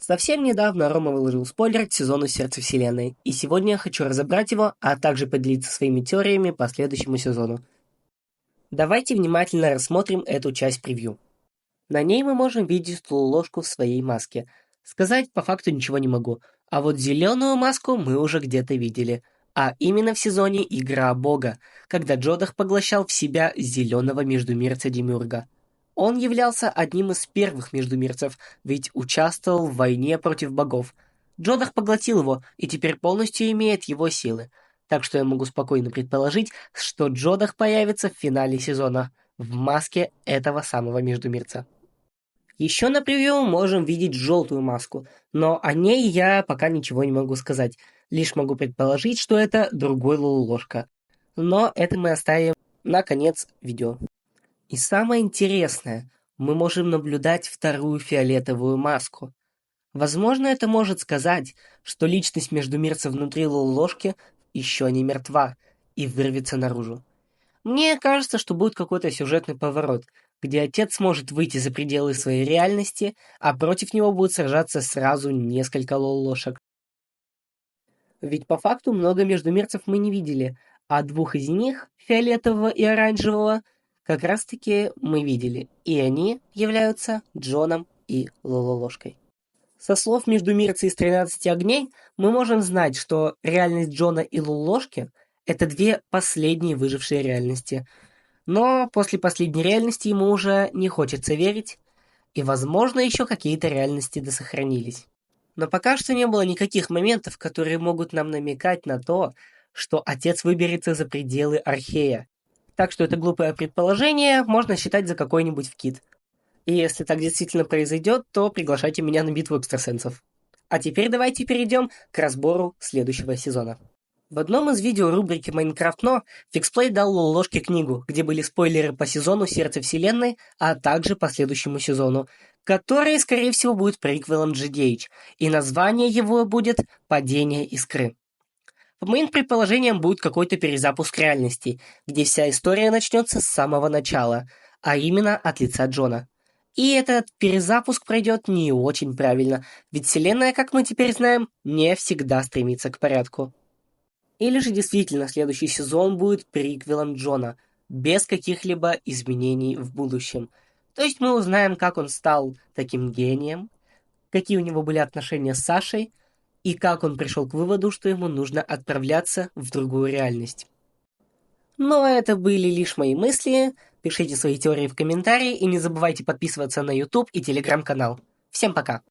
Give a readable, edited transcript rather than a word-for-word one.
Совсем недавно Рома выложил спойлер к сезону «Сердце Вселенной», и сегодня я хочу разобрать его, а также поделиться своими теориями по следующему сезону. Давайте внимательно рассмотрим эту часть превью. На ней мы можем видеть Лололошку в своей маске. Сказать по факту ничего не могу, а вот зеленую маску мы уже где-то видели. А именно в сезоне «Игра Бога», когда Джодах поглощал в себя зеленого междумирца Демиурга. Он являлся одним из первых междумирцев, ведь участвовал в войне против богов. Джодах поглотил его и теперь полностью имеет его силы. Так что я могу спокойно предположить, что Джодах появится в финале сезона в маске этого самого междумирца. Еще на превью можем видеть желтую маску, но о ней я пока ничего не могу сказать. Лишь могу предположить, что это другой Лололошка. Но это мы оставим на конец видео. И самое интересное, мы можем наблюдать вторую фиолетовую маску. Возможно, это может сказать, что личность междумирца внутри Лололошки еще не мертва и вырвется наружу. Мне кажется, что будет какой-то сюжетный поворот, где отец сможет выйти за пределы своей реальности, а против него будут сражаться сразу несколько Лололошек. Ведь по факту много междумирцев мы не видели, а двух из них, фиолетового и оранжевого, как раз-таки мы видели, и они являются Джоном и Лололошкой. Со слов междумирца из 13 огней мы можем знать, что реальность Джона и Лололошки — это две последние выжившие реальности. Но после последней реальности ему уже не хочется верить, и, возможно, еще какие-то реальности досохранились. Но пока что не было никаких моментов, которые могут нам намекать на то, что отец выберется за пределы Архея. Так что это глупое предположение можно считать за какой-нибудь вкид. И если так действительно произойдет, то приглашайте меня на битву экстрасенсов. А теперь давайте перейдем к разбору следующего сезона. В одном из видео рубрики «Майнкрафт Но» Фиксплей дал Лололошке книгу, где были спойлеры по сезону «Сердце Вселенной», а также по следующему сезону, который, скорее всего, будет приквелом GDH, и название его будет «Падение искры». По моим предположениям, будет какой-то перезапуск реальности, где вся история начнется с самого начала, а именно от лица Джона. И этот перезапуск пройдет не очень правильно, ведь Вселенная, как мы теперь знаем, не всегда стремится к порядку. Или же действительно следующий сезон будет приквелом Джона, без каких-либо изменений в будущем. То есть мы узнаем, как он стал таким гением, какие у него были отношения с Сашей, и как он пришел к выводу, что ему нужно отправляться в другую реальность. Но это были лишь мои мысли. Пишите свои теории в комментарии и не забывайте подписываться на YouTube и Telegram-канал. Всем пока!